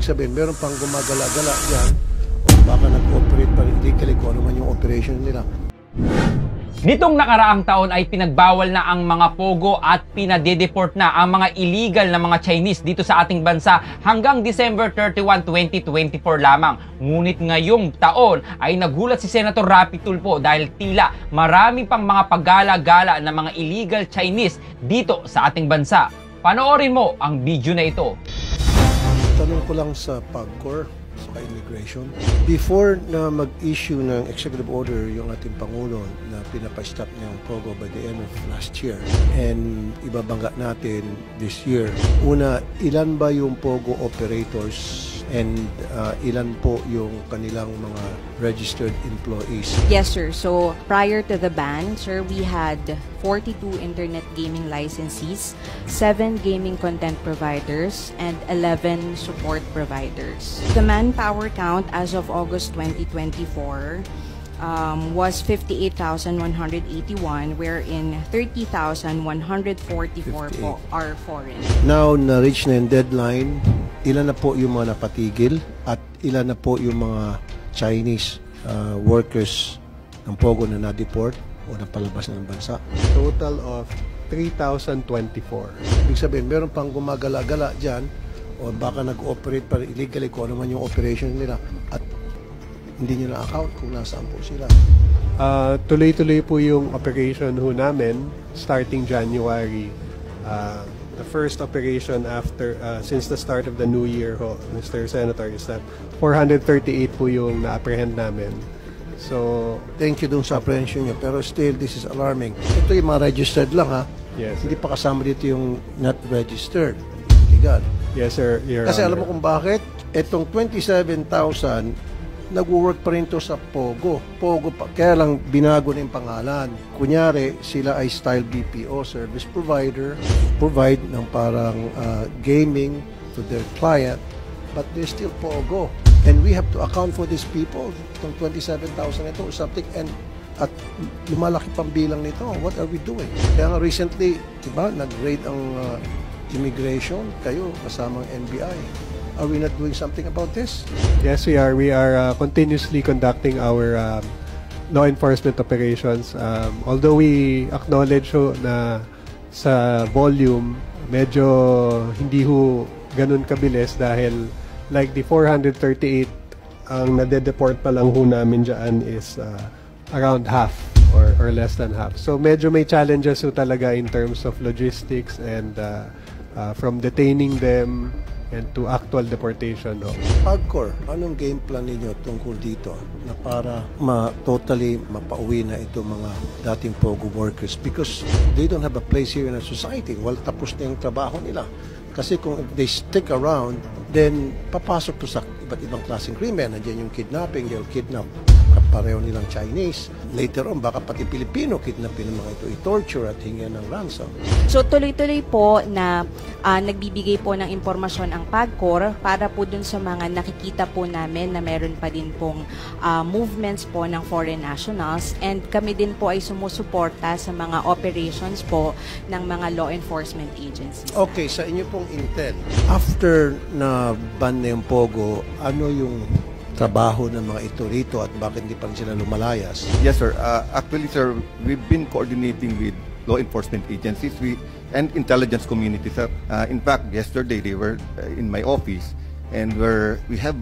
Ibig sabihin, meron pang gumagala-gala dyan o baka nag-operate pa illegally kung ano man yung operation nila. Nitong nakaraang taon ay pinagbawal na ang mga pogo at pinadedeport na ang mga illegal na mga Chinese dito sa ating bansa hanggang December 31, 2024 lamang. Ngunit ngayong taon ay nagulat si Senator Rapi Tulfo dahil tila marami pang mga paggala-gala na mga illegal Chinese dito sa ating bansa. Panoorin mo ang video na ito. Tanong ko lang sa PAGCOR, sa immigration. Before na mag-issue ng executive order yung ating Pangulo na pinapastop niya ang POGO by the end of last year and ibabangga natin this year. Una, ilan ba yung POGO operators and ilan po yung kanilang mga registered employees? Yes, sir. So, prior to the ban, sir, we had 42 internet gaming licensees, 7 gaming content providers, and 11 support providers. The manpower count as of August 2024 was 58,181, wherein 30,144 po are foreign. Now, na-reach na yung deadline, ilan na po yung mga napatigil at ilan na po yung mga Chinese workers ng POGO na na-deport o napalabas na ng bansa? Total of 3,024. Ibig sabihin, meron pang gumagala-gala dyan o baka nag-operate pa illegally kung ano man yung operation nila at hindi nyo na-account kung nasaan po sila. Tuloy-tuloy po yung operation ho namin starting January. The first operation after since the start of the new year ho, Mr. Senator, is that 438 po yung na-apprehend namin. So, thank you dun sa apprehension nyo. Pero still, this is alarming. Ito yung mga registered lang ha. Yes, hindi pa kasama dito yung not registered. Legal. Yes, sir. Your Kasi Honor. alam mo kung bakit? Itong 27,000 nag-work pa rin to sa POGO. POGO pa. Kaya lang binago na yung pangalan. Kunyari, sila ay style BPO, service provider, provide ng parang gaming to their client, but they're still POGO. And we have to account for these people, itong 27,000 ito or something, and at lumalaki pang bilang nito. What are we doing? Kaya nga recently, diba, nag-raid ang immigration, kayo, kasamang NBI. Are we not doing something about this? Yes, we are. We are continuously conducting our law enforcement operations. Although we acknowledge ho na sa volume, medyo hindi ho ganun kabilis dahil like the 438 ang nade-deport pa lang ho namin dyan is around half or less than half. So medyo may challenges ho talaga in terms of logistics and from detaining them and to actual deportation. No? PAGCOR, anong game plan ninyo tungkol dito na para totally mapauwi na ito mga dating POGO workers because they don't have a place here in our society. Well, tapos na yung trabaho nila. Kasi kung they stick around, then papasok to sa iba't ibang klaseng krimen. Nandiyan yung kidnapping, they'll kidnap pareho nilang Chinese. Later on, baka pati Pilipino kidnapin ng mga ito, i-torture at hingyan ng ransom. So tuloy-tuloy po na nagbibigay po ng impormasyon ang PAGCOR para po dun sa mga nakikita po namin na meron pa din pong movements po ng foreign nationals, and kami din po ay sumusuporta sa mga operations po ng mga law enforcement agencies. Okay, sa inyo pong intel, after na ban na yung POGO, ano yung trabaho ng mga ito rito at bakit hindi pa rin sila lumalayas? Yes, sir. Actually, sir, we've been coordinating with law enforcement agencies and intelligence community, sir. In fact, yesterday they were in my office and we have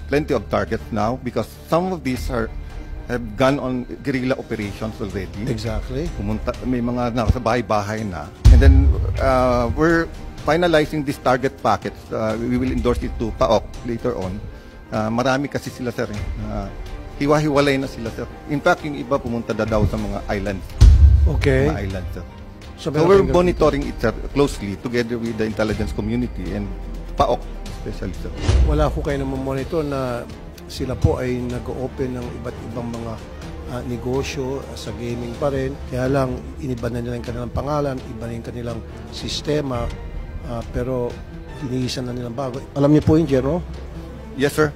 plenty of targets now because some of these have gone on guerrilla operations already. Exactly. May mga nasa bahay-bahay na. And then we're finalizing this target packets. We will endorse it to PAOK later on. Marami kasi sila, sir. Hiwa-hiwalay na sila, sir. In fact, yung iba pumunta daw sa mga islands. Okay. Mga islands, sir. So we're monitoring it, sir, closely together with the intelligence community and PAOK especially, sir. Wala ko kayo naman monitor na sila po ay nag-open ng iba't ibang mga negosyo sa gaming pa rin. Kaya lang, iniba na nila yung kanilang pangalan, iba na yung kanilang sistema, pero hinihisan na nilang bago. Alam niyo po yun, Jero? Yes, sir.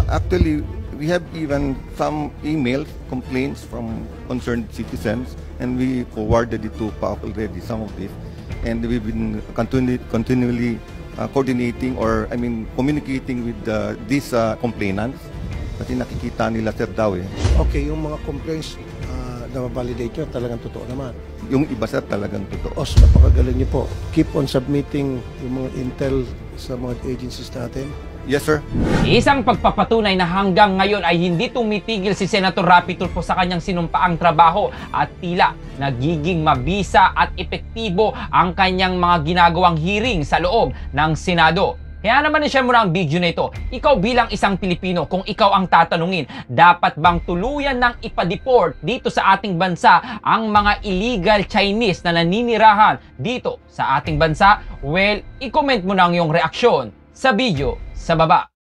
Actually, we have even some emails, complaints from concerned citizens, and we forwarded it to PAOK already, some of this. And we've been continually coordinating or communicating with these complainants. Kasi nakikita nila sir daw eh. Okay, yung mga complaints na ma-validate nyo, talagang totoo naman. Yung iba sir talagang totoo. Os, napakagaling nyo po. Keep on submitting yung mga intel sa mga agencies natin. Yes sir. Isang pagpapatunay na hanggang ngayon ay hindi tumitigil si Senator Rapi Tulfo sa kanyang sinumpaang trabaho at tila nagiging mabisa at epektibo ang kanyang mga ginagawang hearing sa loob ng Senado. Kaya naman i-share mo na ang video na ito. Ikaw bilang isang Pilipino, kung ikaw ang tatanungin, dapat bang tuluyan ng ipa-deport dito sa ating bansa ang mga illegal Chinese na naninirahan dito sa ating bansa? Well, i-comment mo na ang iyong reaksyon sa video sa baba.